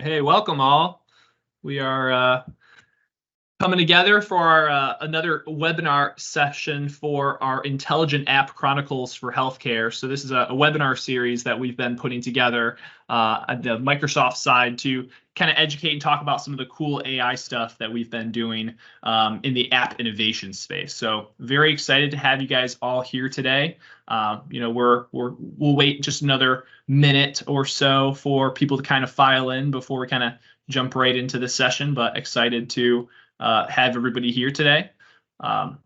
Hey, welcome all. We are coming together for our, another webinar session for our Intelligent App Chronicles for Healthcare. So this is a webinar series that we've been putting together at the Microsoft side to kind of educate and talk about some of the cool AI stuff that we've been doing in the app innovation space. So very excited to have you guys all here today. We'll wait just another minute or so for people to kind of file in before we kind of jump right into the session, but excited to have everybody here today. While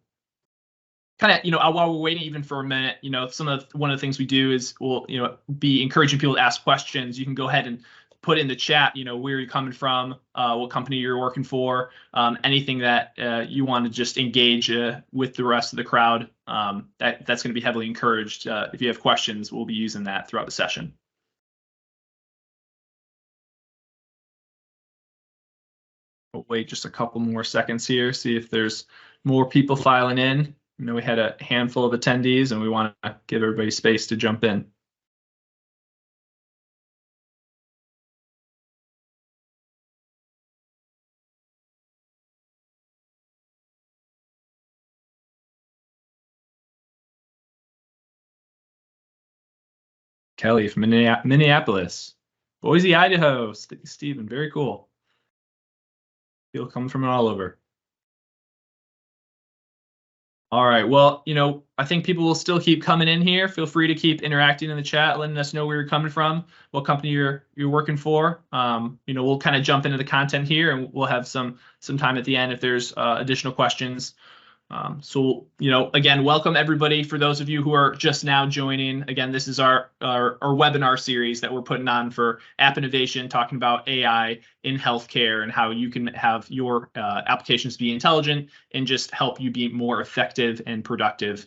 we're waiting even for a minute, one of the things we do is we'll, be encouraging people to ask questions. You can go ahead and put in the chat, where you're coming from, what company you're working for, anything that you want to just engage with the rest of the crowd. That's going to be heavily encouraged. If you have questions, we'll be using that throughout the session. We'll wait just a couple more seconds here, see if there's more people filing in. We had a handful of attendees and we want to give everybody space to jump in. Kelly from Minneapolis, Boise, Idaho, Stephen, very cool. People coming from all over. All right, well, I think people will still keep coming in here. Feel free to keep interacting in the chat, letting us know where you're coming from, what company you're working for. We'll kind of jump into the content here, and we'll have some time at the end if there's additional questions. Again, welcome everybody. For those of you who are just now joining, again, this is our webinar series that we're putting on for app innovation, talking about AI in healthcare and how you can have your applications be intelligent and just help you be more effective and productive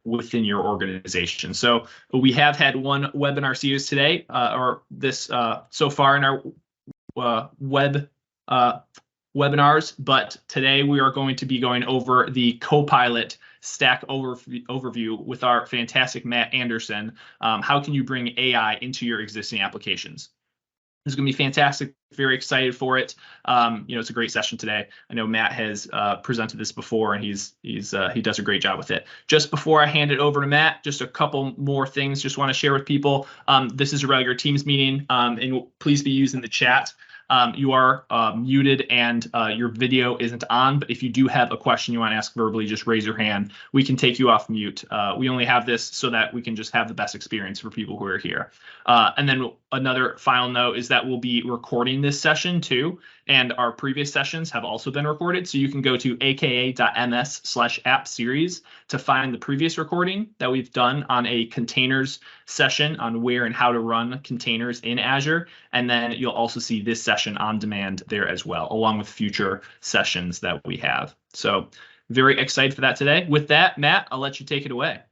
within your organization. So we have had one webinar series today, so far in our webinars, but today we are going to be going over the Copilot Stack overview with our fantastic Matt Anderson. How can you bring AI into your existing applications? This is going to be fantastic. Very excited for it. It's a great session today. I know Matt has presented this before, and he does a great job with it. Just before I hand it over to Matt, just a couple more things. Just want to share with people. This is a regular Teams meeting, and please be using the chat. You are muted and your video isn't on, but if you do have a question you want to ask verbally, just raise your hand. We can take you off mute. We only have this so that we can just have the best experience for people who are here. And then another final note is that we'll be recording this session too, and our previous sessions have also been recorded. So you can go to aka.ms/app series to find the previous recording that we've done on a containers session on where and how to run containers in Azure. And then you'll also see this session on demand there as well, along with future sessions that we have. So very excited for that today. With that, Matt, I'll let you take it away.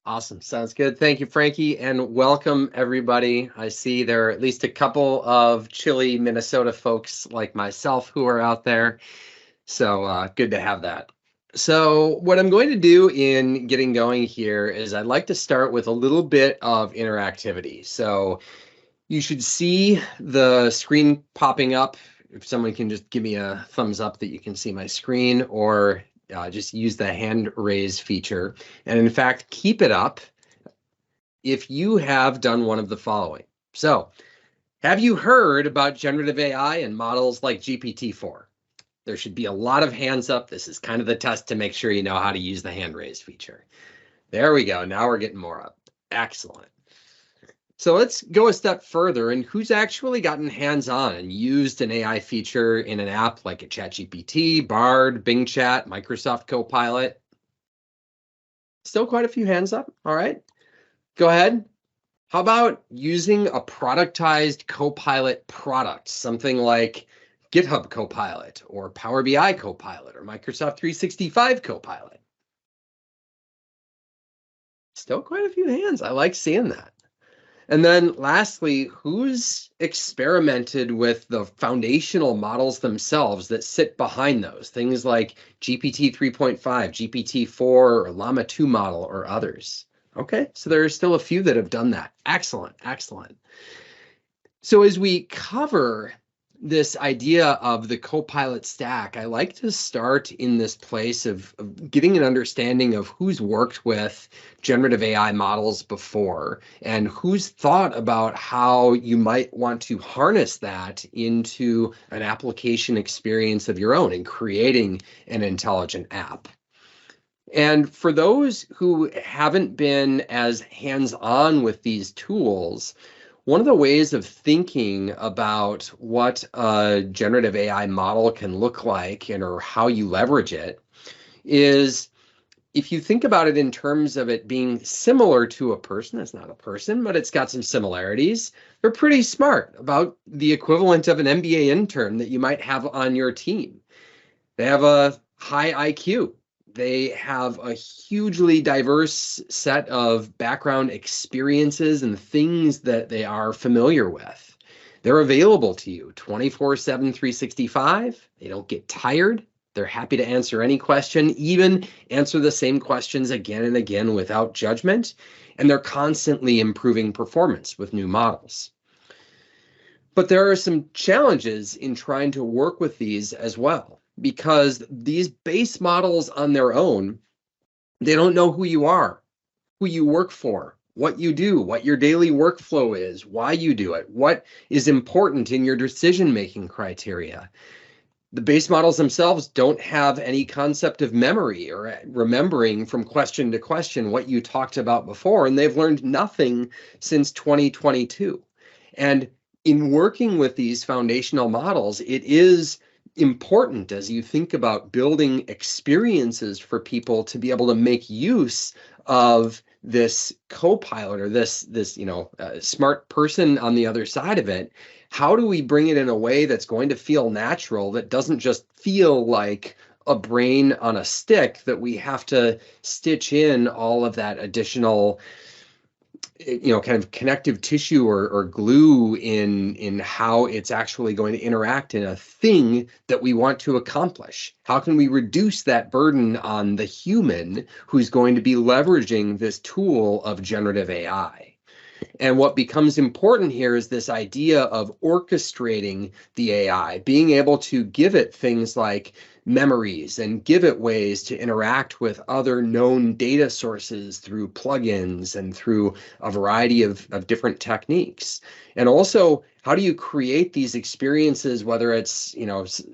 Awesome. Sounds good. Thank you, Frankie, and welcome everybody. I see there are at least a couple of chilly Minnesota folks like myself who are out there. So good to have that. So what I'm going to do in getting going here is I'd like to start with a little bit of interactivity. So you should see the screen popping up. If someone can just give me a thumbs up that you can see my screen, or just use the hand raise feature. And in fact, keep it up if you have done one of the following. So have you heard about generative AI and models like GPT-4? There should be a lot of hands up. This is kind of the test to make sure you know how to use the hand raise feature. There we go. Now we're getting more up. Excellent. So let's go a step further, and who's actually gotten hands-on and used an AI feature in an app like a ChatGPT, Bard, Bing Chat, Microsoft Copilot? Still quite a few hands up. All right, go ahead. How about using a productized Copilot product, something like GitHub Copilot or Power BI Copilot or Microsoft 365 Copilot? Still quite a few hands. I like seeing that. And then lastly, who's experimented with the foundational models themselves that sit behind those? Things like GPT 3.5, GPT-4, or Llama 2 model, or others. Okay, so there are still a few that have done that. Excellent, excellent. So as we cover this idea of the Copilot stack, I like to start in this place of getting an understanding of who's worked with generative AI models before and who's thought about how you might want to harness that into an application experience of your own in creating an intelligent app. And for those who haven't been as hands-on with these tools, one of the ways of thinking about what a generative AI model can look like and or how you leverage it is if you think about it in terms of it being similar to a person. It's not a person, but it's got some similarities. They're pretty smart, about the equivalent of an MBA intern that you might have on your team. They have a high IQ. They have a hugely diverse set of background experiences and things that they are familiar with. They're available to you 24/7, 365. They don't get tired. They're happy to answer any question, even answer the same questions again and again without judgment. And they're constantly improving performance with new models. But there are some challenges in trying to work with these as well, because these base models on their own, they don't know who you are, who you work for, what you do, what your daily workflow is, why you do it, what is important in your decision-making criteria. The base models themselves don't have any concept of memory or remembering from question to question what you talked about before, and they've learned nothing since 2022. And in working with these foundational models, it is important as you think about building experiences for people to be able to make use of this Copilot or this smart person on the other side of it. How do we bring it in a way that's going to feel natural, that doesn't just feel like a brain on a stick that we have to stitch in all of that additional kind of connective tissue or glue in how it's actually going to interact in a thing that we want to accomplish? How can we reduce that burden on the human who's going to be leveraging this tool of generative AI? And what becomes important here is this idea of orchestrating the AI, being able to give it things like memories and give it ways to interact with other known data sources through plugins and through a variety of different techniques. And also, how do you create these experiences, whether it's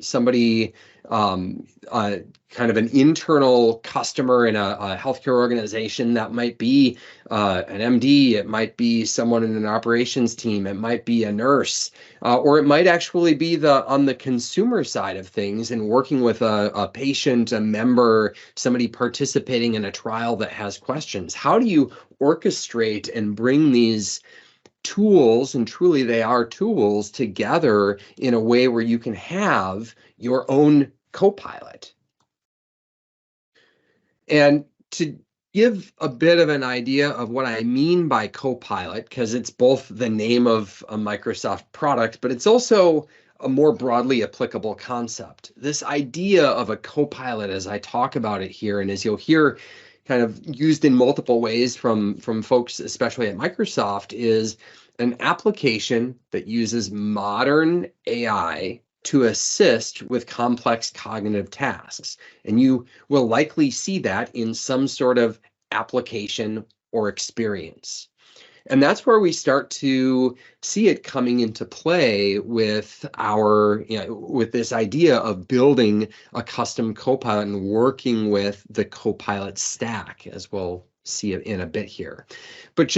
somebody kind of an internal customer in a healthcare organization, that might be an MD, it might be someone in an operations team, it might be a nurse, or it might actually be on the consumer side of things and working with a patient, a member, somebody participating in a trial that has questions. How do you orchestrate and bring these tools, and truly they are tools, together in a way where you can have your own Copilot? And to give a bit of an idea of what I mean by Copilot, because it's both the name of a Microsoft product, but it's also a more broadly applicable concept. This idea of a Copilot, as I talk about it here, and as you'll hear kind of used in multiple ways from folks, especially at Microsoft, is an application that uses modern AI to assist with complex cognitive tasks. And you will likely see that in some sort of application or experience. And that's where we start to see it coming into play with with this idea of building a custom Copilot and working with the Copilot Stack, as we'll see it in a bit here. But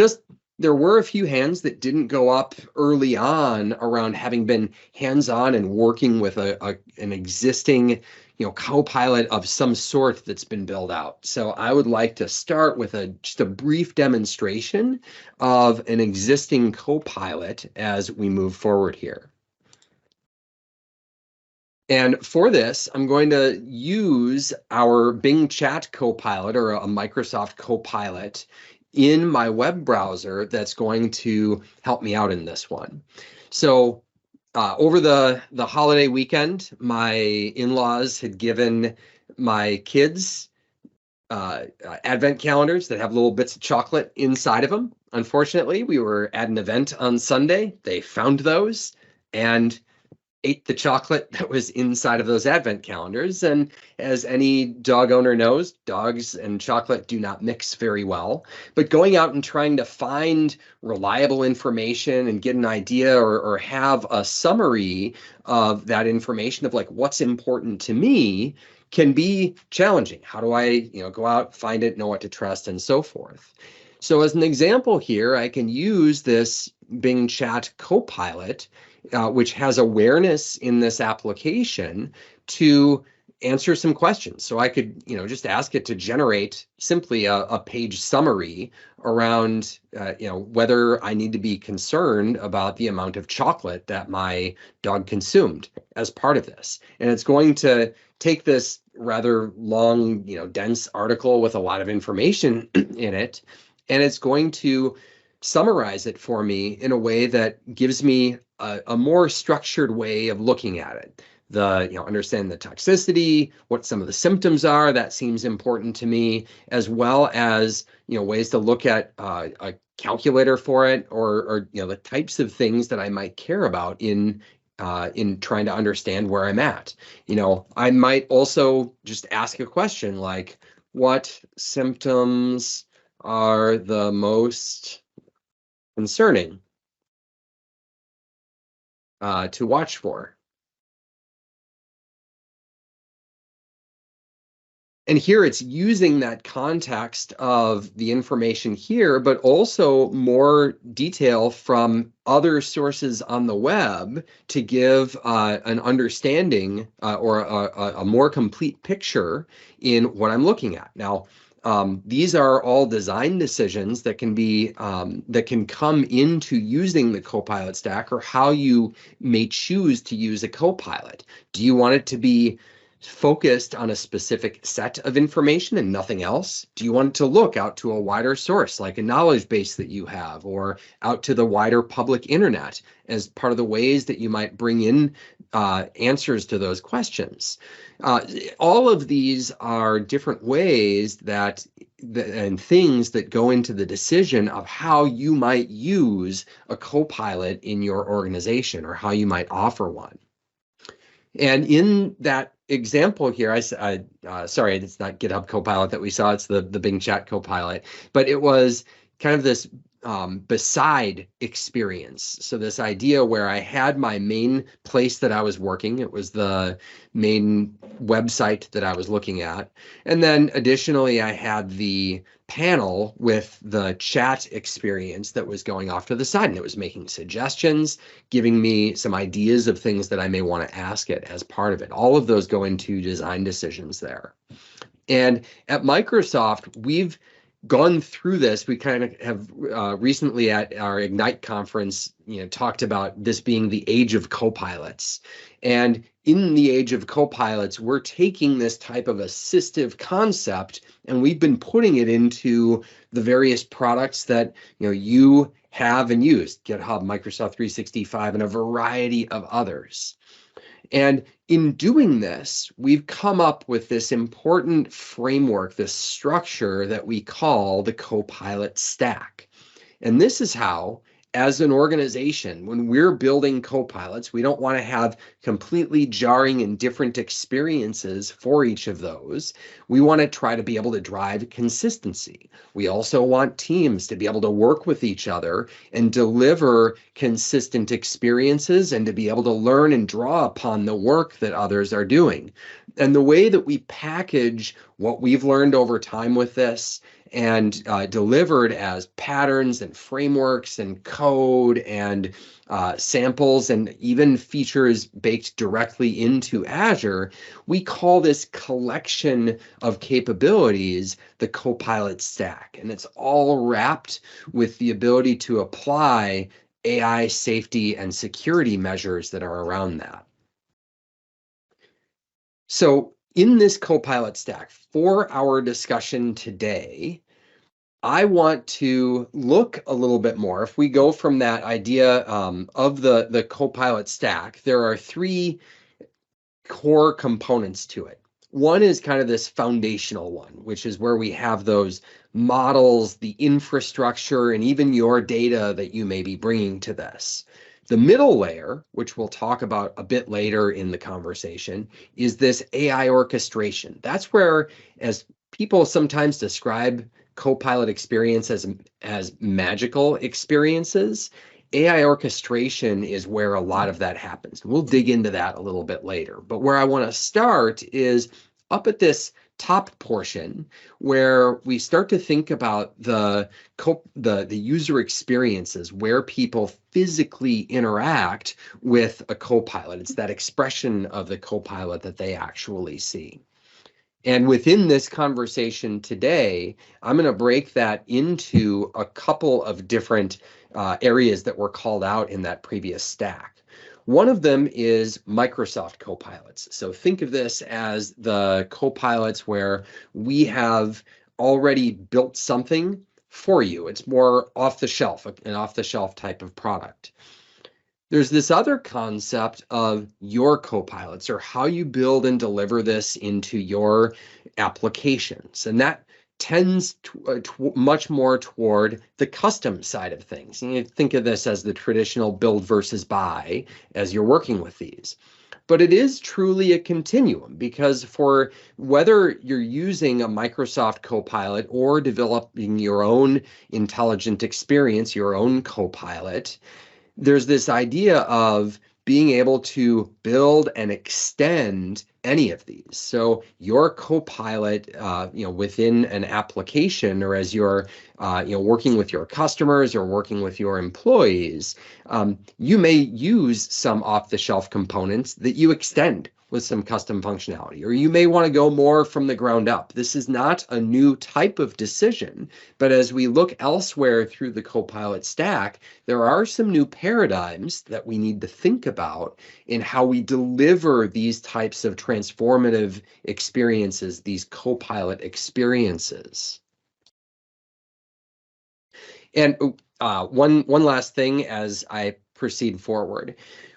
there were a few hands that didn't go up early on around having been hands-on and working with an existing Copilot of some sort that's been built out. So I would like to start with just a brief demonstration of an existing Copilot as we move forward here. And for this, I'm going to use our Bing Chat Copilot, or a Microsoft Copilot, in my web browser that's going to help me out in this one. So over the holiday weekend, my in-laws had given my kids advent calendars that have little bits of chocolate inside of them. Unfortunately, we were at an event on Sunday. They found those and ate the chocolate that was inside of those advent calendars. And as any dog owner knows, dogs and chocolate do not mix very well. But going out and trying to find reliable information and get an idea or have a summary of that information of like what's important to me can be challenging. How do I, go out, find it, know what to trust, and so forth. So as an example here, I can use this Bing Chat Copilot, which has awareness in this application, to answer some questions. So I could, just ask it to generate simply a page summary around, whether I need to be concerned about the amount of chocolate that my dog consumed as part of this. And it's going to take this rather long, dense article with a lot of information in it, and it's going to summarize it for me in a way that gives me a more structured way of looking at it. Understand the toxicity, what some of the symptoms are, that seems important to me, as well as, ways to look at a calculator for it, or the types of things that I might care about in trying to understand where I'm at. I might also just ask a question like, what symptoms are the most concerning to watch for? And here it's using that context of the information here, but also more detail from other sources on the web to give an understanding or a more complete picture in what I'm looking at. Now, these are all design decisions that can be that can come into using the Copilot Stack, or how you may choose to use a Copilot. Do you want it to be focused on a specific set of information and nothing else? Do you want to look out to a wider source, like a knowledge base that you have, or out to the wider public internet as part of the ways that you might bring in answers to those questions? All of these are different ways and things that go into the decision of how you might use a Copilot in your organization, or how you might offer one. And in that example here, sorry, it's not GitHub Copilot that we saw, it's the Bing Chat Copilot, but it was kind of this beside experience. So this idea where I had my main place that I was working, it was the main website that I was looking at. And then additionally, I had the panel with the chat experience that was going off to the side, and it was making suggestions, giving me some ideas of things that I may want to ask it as part of it. All of those go into design decisions there. And at Microsoft, we've gone through this. We kind of have recently at our Ignite conference, talked about this being the age of copilots. And in the age of copilots, we're taking this type of assistive concept and we've been putting it into the various products that you have and use, GitHub, Microsoft 365, and a variety of others. And in doing this, we've come up with this important framework, this structure that we call the Copilot Stack. And this is how, as an organization, when we're building copilots, we don't want to have completely jarring and different experiences for each of those. We want to try to be able to drive consistency. We also want teams to be able to work with each other and deliver consistent experiences, and to be able to learn and draw upon the work that others are doing. And the way that we package what we've learned over time with this and delivered as patterns and frameworks and code and samples and even features baked directly into Azure, we call this collection of capabilities the Copilot Stack. And it's all wrapped with the ability to apply AI safety and security measures that are around that. So in this Copilot Stack, for our discussion today, I want to look a little bit more. If we go from that idea of the Copilot Stack, there are three core components to it. One is kind of this foundational one, which is where we have those models, the infrastructure, and even your data that you may be bringing to this. The middle layer, which we'll talk about a bit later in the conversation, is this AI orchestration. That's where, as people sometimes describe Copilot experience as magical experiences, AI orchestration is where a lot of that happens. We'll dig into that a little bit later. But where I want to start is up at this top portion where we start to think about the user experiences, where people physically interact with a Copilot. It's that expression of the Copilot that they actually see. And within this conversation today, I'm going to break that into a couple of different areas that were called out in that previous stack. One of them is Microsoft Copilots. So think of this as the Copilots where we have already built something for you. It's more off the shelf, an off the shelf type of product. There's this other concept of your copilots, or how you build and deliver this into your applications. And that tends much more toward the custom side of things. And you think of this as the traditional build versus buy as you're working with these. But it is truly a continuum, because for whether you're using a Microsoft Copilot or developing your own intelligent experience, your own Copilot, there's this idea of being able to build and extend any of these. So your Copilot, within an application, or as you're, working with your customers or working with your employees, you may use some off-the-shelf components that you extend with some custom functionality, or you may want to go more from the ground up. This is not a new type of decision, but as we look elsewhere through the Copilot stack, there are some new paradigms that we need to think about in how we deliver these types of transformative experiences, these Copilot experiences. And one last thing as I proceed forward,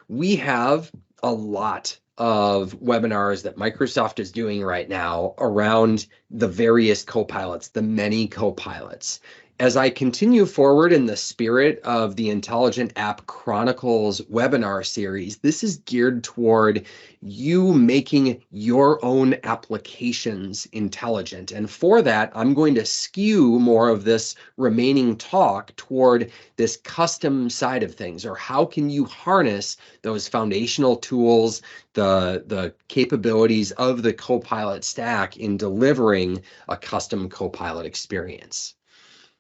we have a lot of webinars that Microsoft is doing right now around the various Copilots, the many Copilots. As I continue forward in the spirit of the Intelligent App Chronicles webinar series, this is geared toward you making your own applications intelligent. And for that, I'm going to skew more of this remaining talk toward this custom side of things, or how can you harness those foundational tools, the capabilities of the Copilot stack in delivering a custom Copilot experience.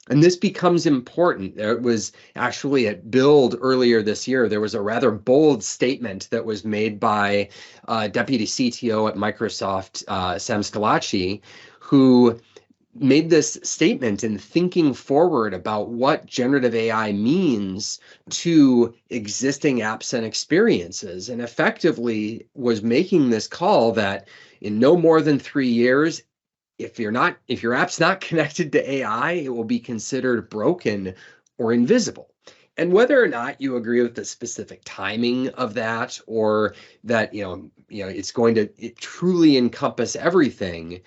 And this becomes important. There was actually at Build earlier this year, there was a rather bold statement that was made by Deputy CTO at Microsoft, Sam Scalacci, who made this statement in thinking forward about what generative AI means to existing apps and experiences, and effectively was making this call that in no more than 3 years, if your app's not connected to AI, it will be considered broken or invisible. And whether or not you agree with the specific timing of that, or that it's going to truly encompass everything,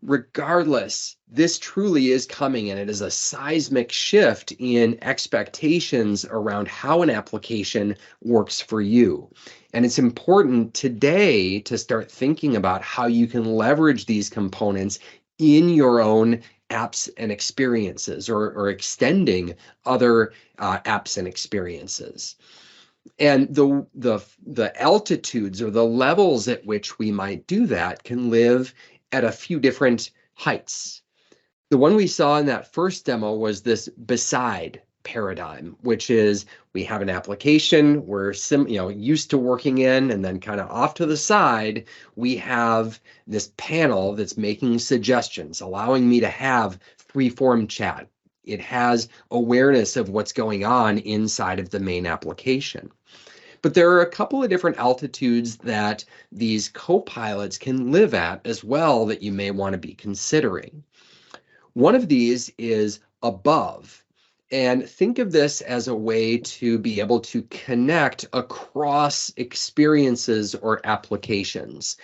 regardless, this truly is coming, and it is a seismic shift in expectations around how an application works for you. And it's important today to start thinking about how you can leverage these components in your own apps and experiences, or extending other apps and experiences. And the altitudes, or the levels at which we might do that, can live at a few different heights. The one we saw in that first demo was this beside paradigm, which is we have an application we're used to working in, and then kind of off to the side, we have this panel that's making suggestions, allowing me to have free-form chat. It has awareness of what's going on inside of the main application. But there are a couple of different altitudes that these Copilots can live at as well that you may want to be considering. One of these is above. And think of this as a way to be able to connect across experiences or applications.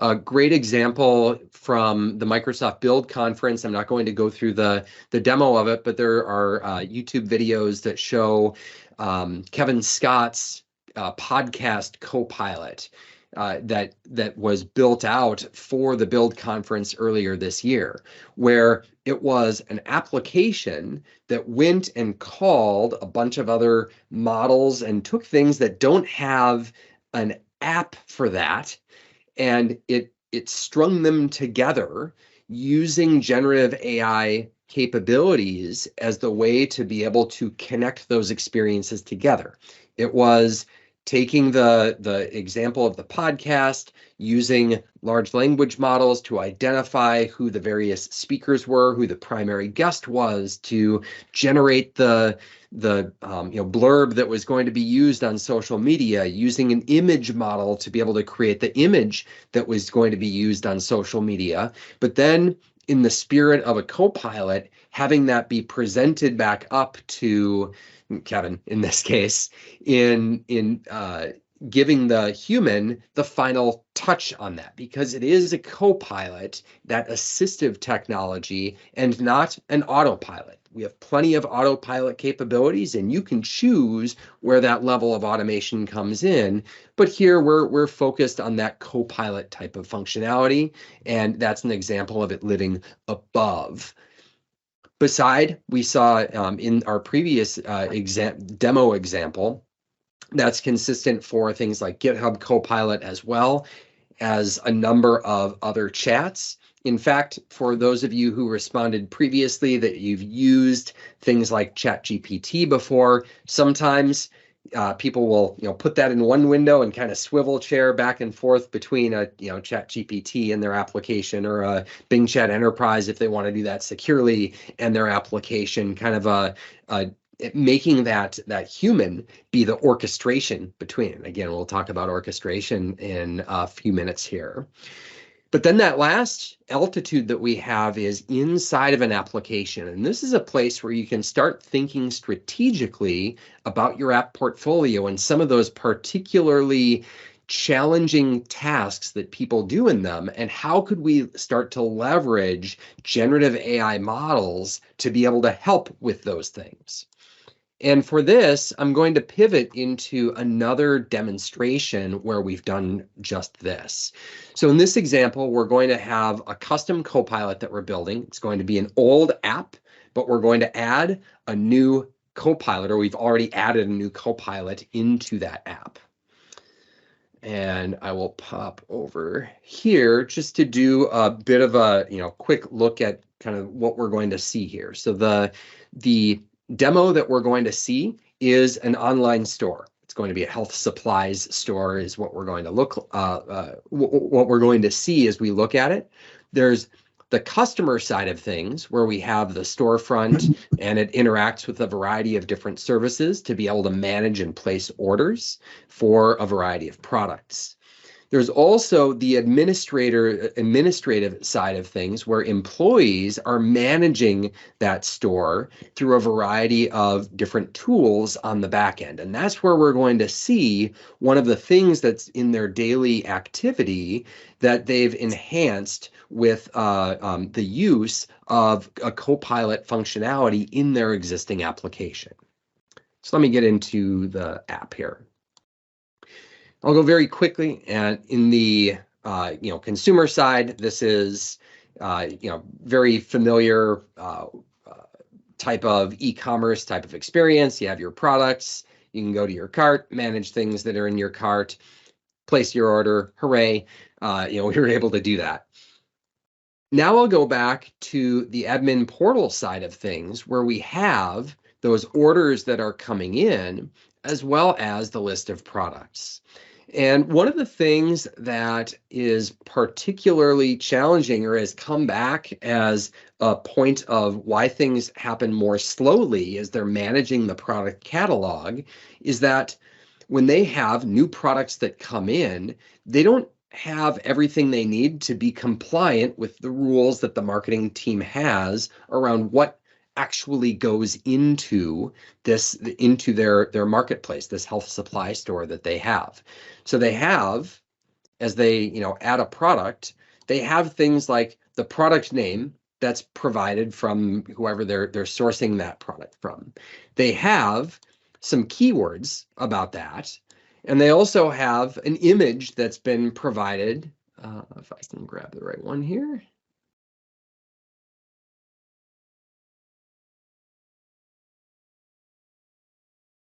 A great example from the Microsoft Build conference. I'm not going to go through the demo of it, but there are YouTube videos that show Kevin Scott's podcast Copilot that was built out for the Build conference earlier this year, where it was an application that went and called a bunch of other models and took things that don't have an app for that, and it strung them together using generative AI capabilities as the way to be able to connect those experiences together. It was taking the example of the podcast, using large language models to identify who the various speakers were, who the primary guest was, to generate the blurb that was going to be used on social media, using an image model to be able to create the image that was going to be used on social media. But then, in the spirit of a Copilot, having that be presented back up to Kevin, in this case, in giving the human the final touch on that, because it is a Copilot, that assistive technology, and not an autopilot. We have plenty of autopilot capabilities, and you can choose where that level of automation comes in. But here we're focused on that Copilot type of functionality, and that's an example of it living above. Beside, we saw in our previous demo example, that's consistent for things like GitHub Copilot, as well as a number of other chats. In fact, for those of you who responded previously that you've used things like ChatGPT before, sometimes people will put that in one window and kind of swivel chair back and forth between a ChatGPT and their application, or a Bing Chat Enterprise if they want to do that securely, and their application, kind of making that human be the orchestration between. Again, we'll talk about orchestration in a few minutes here. But then that last altitude that we have is inside of an application. And this is a place where you can start thinking strategically about your app portfolio and some of those particularly challenging tasks that people do in them, and how could we start to leverage generative AI models to be able to help with those things. And for this, I'm going to pivot into another demonstration where we've done just this. So in this example, we're going to have a custom Copilot that we're building. It's going to be an old app, but we're going to add a new Copilot, or we've already added a new Copilot into that app. And I will pop over here just to do a bit of a quick look at kind of what we're going to see here. So the demo that we're going to see is an online store. It's going to be a health supplies store, is what we're going to what we're going to see as we look at it. There's the customer side of things, where we have the storefront, and it interacts with a variety of different services to be able to manage and place orders for a variety of products. There's also the administrative side of things, where employees are managing that store through a variety of different tools on the back end. And that's where we're going to see one of the things that's in their daily activity that they've enhanced with the use of a Copilot functionality in their existing application. So let me get into the app here. I'll go very quickly, and in the consumer side, this is very familiar type of e-commerce type of experience. You have your products, you can go to your cart, manage things that are in your cart, place your order. Hooray! We were able to do that. Now I'll go back to the admin portal side of things, where we have those orders that are coming in, as well as the list of products. And one of the things that is particularly challenging, or has come back as a point of why things happen more slowly as they're managing the product catalog, is that when they have new products that come in, they don't have everything they need to be compliant with the rules that the marketing team has around what actually goes into their marketplace, this health supply store that they have. So they have as they, add a product, they have things like the product name that's provided from whoever they're sourcing that product from. They have some keywords about that, and they also have an image that's been provided. If I can grab the right one here.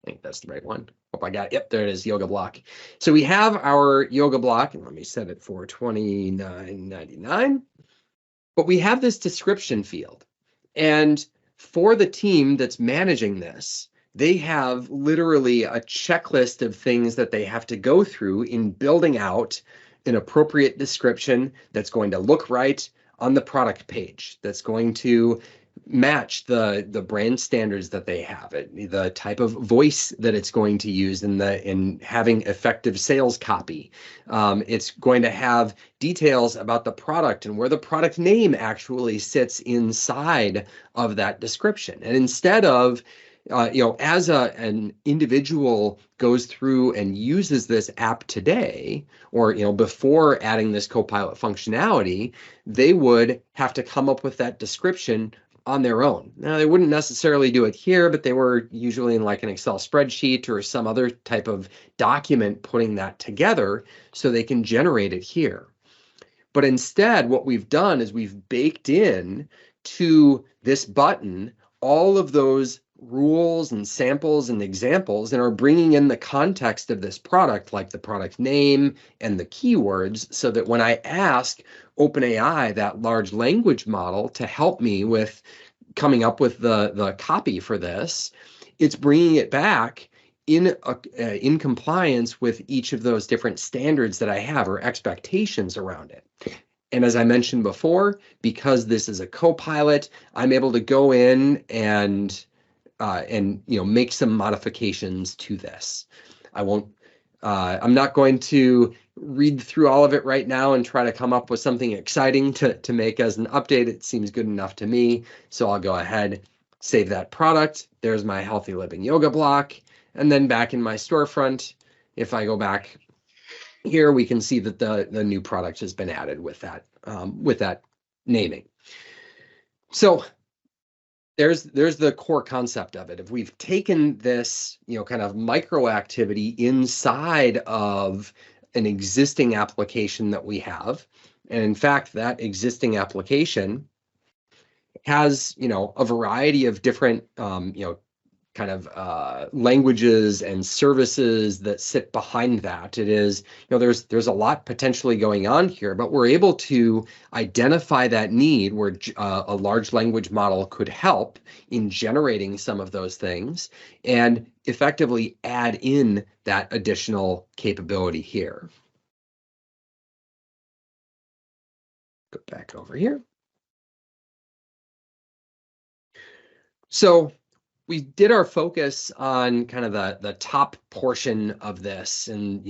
I think that's the right one. Hope I got it. Yep, there it is, yoga block. So we have our yoga block, and let me set it for $29.99. But we have this description field. And for the team that's managing this, they have literally a checklist of things that they have to go through in building out an appropriate description that's going to look right on the product page, that's going to match the brand standards that they have, the type of voice that it's going to use in having effective sales copy. It's going to have details about the product and where the product name actually sits inside of that description. And instead of as an individual goes through and uses this app today, or before adding this Copilot functionality, they would have to come up with that description on their own. Now, they wouldn't necessarily do it here, but they were usually in like an Excel spreadsheet or some other type of document putting that together so they can generate it here. But instead, what we've done is we've baked in to this button all of those rules and samples and examples, and are bringing in the context of this product, like the product name and the keywords, so that when I ask OpenAI, that large language model, to help me with coming up with the copy for this, it's bringing it back in compliance with each of those different standards that I have or expectations around it. And as I mentioned before, because this is a Copilot, I'm able to go in and make some modifications to this. I'm not going to read through all of it right now and try to come up with something exciting to make as an update. It seems good enough to me. So I'll go ahead, save that product. There's my Healthy Living Yoga block. And then back in my storefront, if I go back here, we can see that the new product has been added with that naming. So there's the core concept of it. If we've taken this, kind of micro activity inside of an existing application that we have, and in fact, that existing application has, a variety of different, languages and services that sit behind that. It is, there's a lot potentially going on here, but we're able to identify that need where a large language model could help in generating some of those things and effectively add in that additional capability here. Go back over here. So we did our focus on kind of the top portion of this, and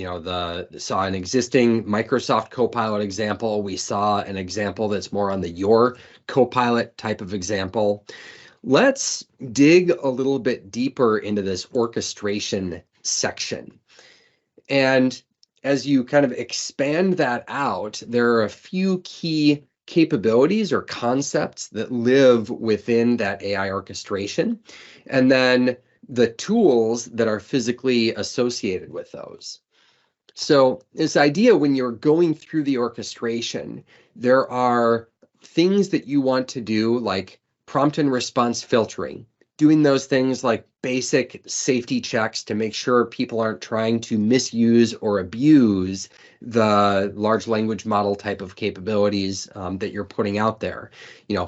saw an existing Microsoft Copilot example. We saw an example that's more on the Your Copilot type of example. Let's dig a little bit deeper into this orchestration section. And as you kind of expand that out, there are a few key capabilities or concepts that live within that AI orchestration, and then the tools that are physically associated with those. So this idea, when you're going through the orchestration, there are things that you want to do, like prompt and response filtering, doing those things like basic safety checks to make sure people aren't trying to misuse or abuse the large language model type of capabilities that you're putting out there.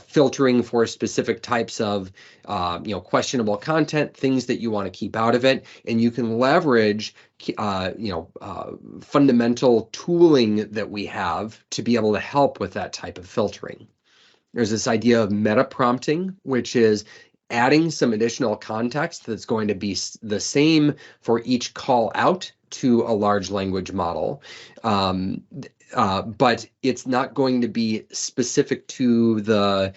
Filtering for specific types of questionable content, things that you want to keep out of it, and you can leverage fundamental tooling that we have to be able to help with that type of filtering. There's this idea of meta prompting, which is adding some additional context that's going to be the same for each call out to a large language model. but it's not going to be specific to the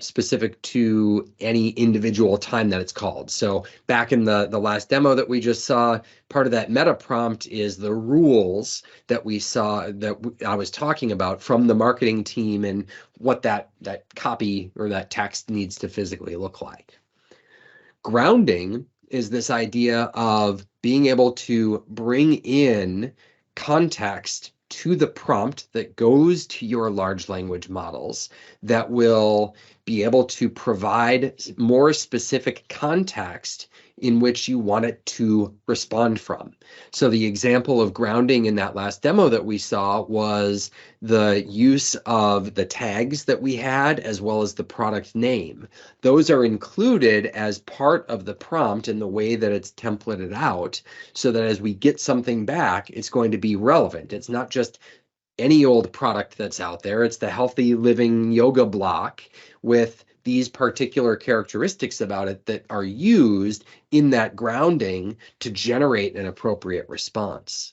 specific to any individual time that it's called. So back in the last demo that we just saw, part of that meta prompt is the rules that we saw that I was talking about from the marketing team and what that copy or that text needs to physically look like. Grounding is this idea of being able to bring in context to the prompt that goes to your large language models that will be able to provide more specific context in which you want it to respond from. So the example of grounding in that last demo that we saw was the use of the tags that we had as well as the product name. Those are included as part of the prompt in the way that it's templated out so that as we get something back, it's going to be relevant. It's not just any old product that's out there. It's the healthy living yoga block with these particular characteristics about it that are used in that grounding to generate an appropriate response.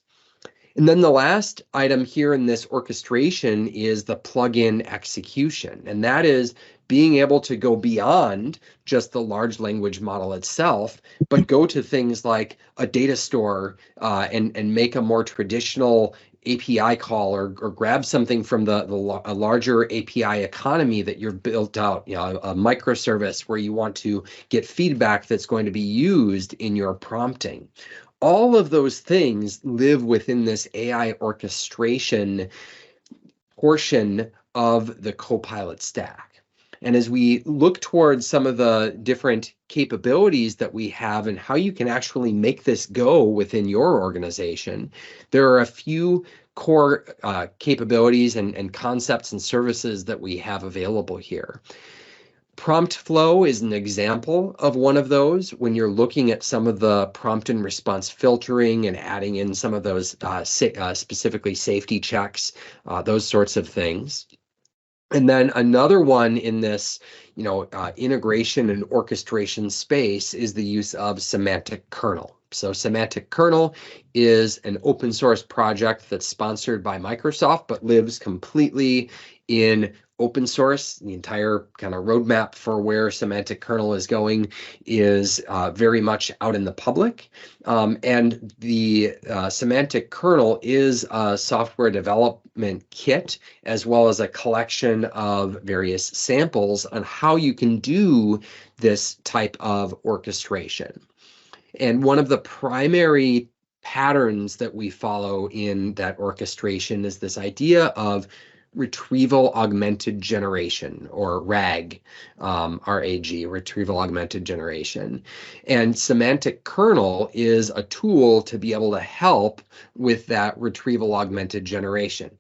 And then the last item here in this orchestration is the plugin execution. And that is being able to go beyond just the large language model itself, but go to things like a data store and make a more traditional API call or grab something from a larger API economy that you've built out, a microservice where you want to get feedback that's going to be used in your prompting. All of those things live within this AI orchestration portion of the Copilot Stack. And as we look towards some of the different capabilities that we have and how you can actually make this go within your organization, there are a few core capabilities and concepts and services that we have available here. Prompt flow is an example of one of those when you're looking at some of the prompt and response filtering and adding in some of those specifically safety checks, those sorts of things. And then another one in this, integration and orchestration space is the use of semantic kernel. So semantic kernel is an open source project that's sponsored by Microsoft, but lives completely in open source. The entire kind of roadmap for where semantic kernel is going is very much out in the public. And the semantic kernel is a software development kit, as well as a collection of various samples on how you can do this type of orchestration. And one of the primary patterns that we follow in that orchestration is this idea of retrieval augmented generation, or RAG, R-A-G, retrieval augmented generation. And semantic kernel is a tool to be able to help with that retrieval augmented generation.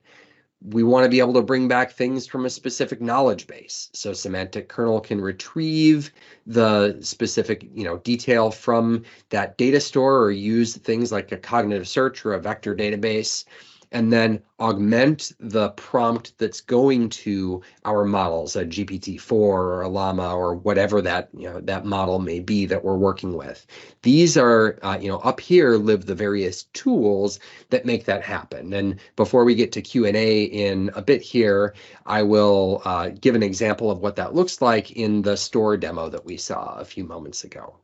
We want to be able to bring back things from a specific knowledge base. So semantic kernel can retrieve the specific, detail from that data store or use things like a cognitive search or a vector database, and then augment the prompt that's going to our models, a GPT-4 or a Llama or whatever that that model may be that we're working with. These are, up here live the various tools that make that happen. And before we get to Q&A in a bit here, I will give an example of what that looks like in the store demo that we saw a few moments ago.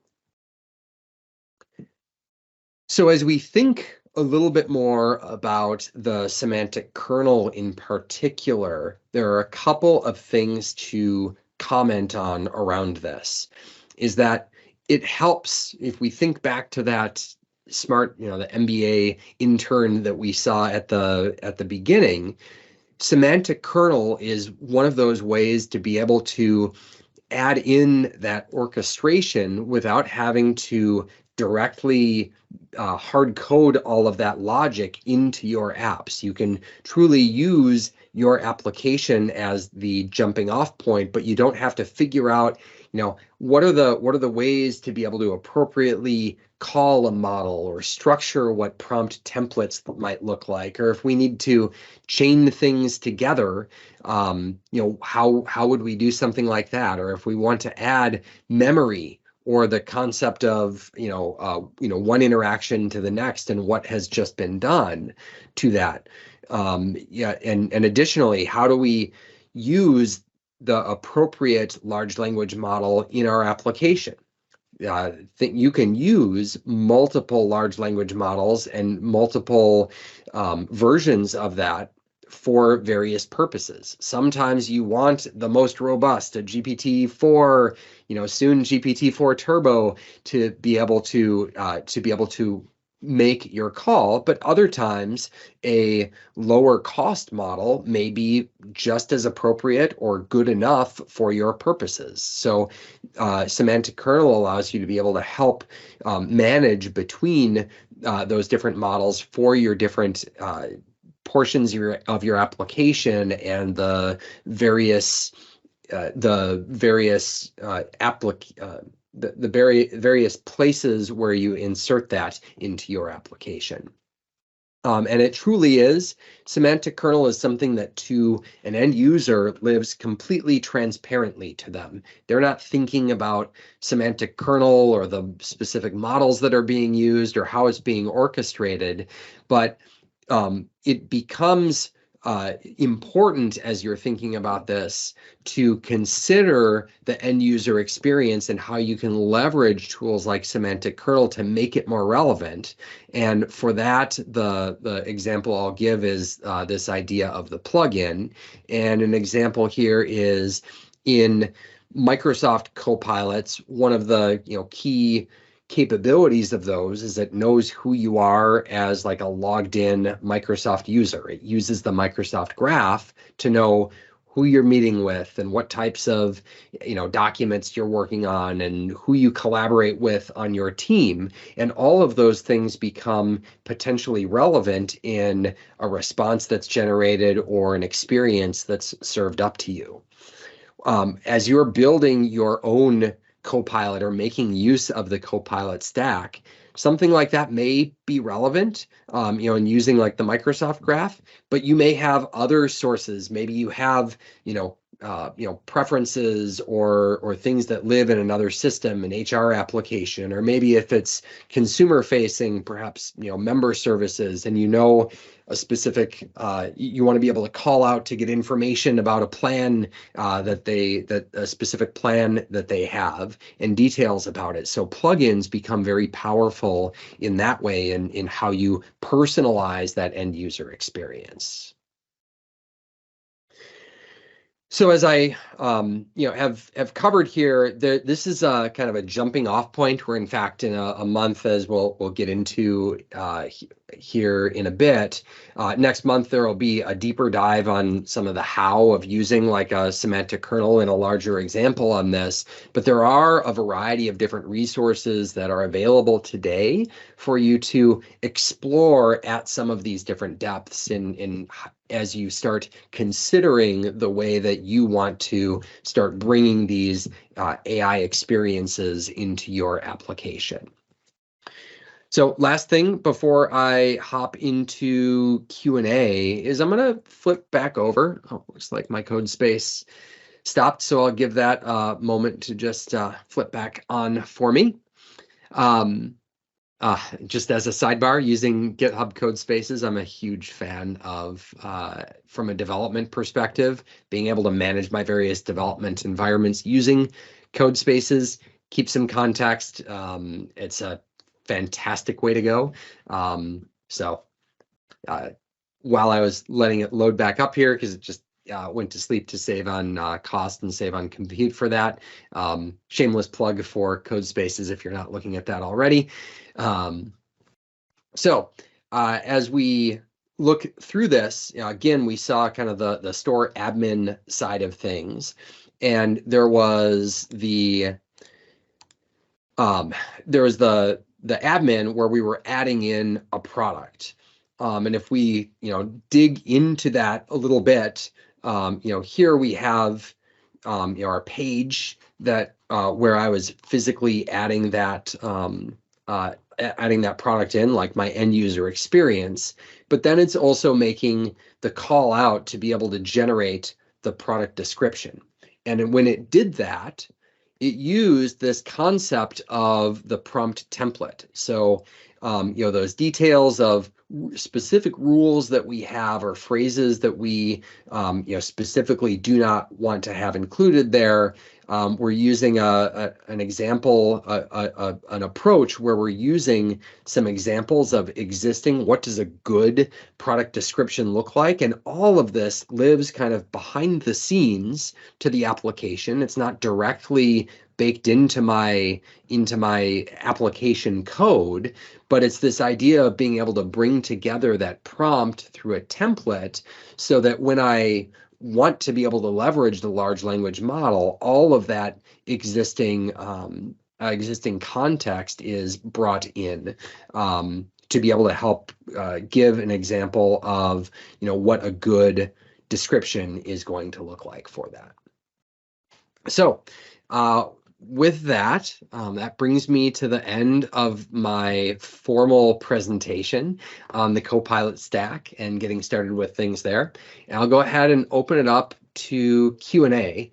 So as we think a little bit more about the semantic kernel in particular, there are a couple of things to comment on around this. Is that it helps, if we think back to that smart, the MBA intern that we saw at the beginning, semantic kernel is one of those ways to be able to add in that orchestration without having to directly hard code all of that logic into your apps. You can truly use your application as the jumping off point, but you don't have to figure out, what are the ways to be able to appropriately call a model or structure what prompt templates might look like, or if we need to chain things together, how would we do something like that? Or if we want to add memory or the concept of one interaction to the next and what has just been done to that. Yeah, and additionally, how do we use the appropriate large language model in our application? That you can use multiple large language models and multiple versions of that for various purposes. Sometimes you want the most robust, a GPT-4, soon GPT-4 Turbo, to be able to make your call, but other times a lower cost model may be just as appropriate or good enough for your purposes. So semantic kernel allows you to be able to help manage between those different models for your different portions of your application and the various various places where you insert that into your application. And it truly is, semantic kernel is something that to an end user lives completely transparently to them. They're not thinking about semantic kernel or the specific models that are being used or how it's being orchestrated, but it becomes important as you're thinking about this to consider the end user experience and how you can leverage tools like semantic kernel to make it more relevant. And for that, the example I'll give is this idea of the plugin. And an example here is in Microsoft Copilots, one of the key capabilities of those is it knows who you are as like a logged in Microsoft user. It uses the Microsoft Graph to know who you're meeting with and what types of documents you're working on and who you collaborate with on your team. And all of those things become potentially relevant in a response that's generated or an experience that's served up to you. As you're building your own Copilot or making use of the Copilot stack, something like that may be relevant, in using like the Microsoft Graph, but you may have other sources. Maybe you have, preferences or things that live in another system, an HR application, or maybe if it's consumer facing, perhaps, member services, and a specific, you want to be able to call out to get information about a plan a specific plan that they have and details about it. So plugins become very powerful in that way in how you personalize that end user experience. So as I have covered here, this is a kind of a jumping off point. We're in fact in a month, as we'll get into here in a bit. Next month there will be a deeper dive on some of the how of using like a semantic kernel and a larger example on this. But there are a variety of different resources that are available today for you to explore at some of these different depths in as you start considering the way that you want to start bringing these AI experiences into your application. So last thing before I hop into Q&A is I'm going to flip back over. Oh, looks like my code space stopped, so I'll give that a moment to just flip back on for me. Just as a sidebar, using GitHub code spaces, I'm a huge fan of, from a development perspective, being able to manage my various development environments using code spaces, keep some context. It's a fantastic way to go. So while I was letting it load back up here, because it just went to sleep to save on cost and save on compute for that. Shameless plug for code spaces if you're not looking at that already. As we look through this, again, we saw kind of the store admin side of things, and there was the admin where we were adding in a product. And if we dig into that a little bit, here we have our page that where I was physically adding that product in, like my end user experience, but then it's also making the call out to be able to generate the product description. And when it did that, it used this concept of the prompt template. So, those details of specific rules that we have or phrases that we, specifically do not want to have included there. We're using an example, an approach where we're using some examples of existing, what does a good product description look like? And all of this lives kind of behind the scenes to the application. It's not directly baked into my application code, but it's this idea of being able to bring together that prompt through a template so that when I want to be able to leverage the large language model, all of that existing context is brought in to be able to help give an example of what a good description is going to look like for that. So with that, that brings me to the end of my formal presentation on the Copilot Stack and getting started with things there. And I'll go ahead and open it up to Q&A.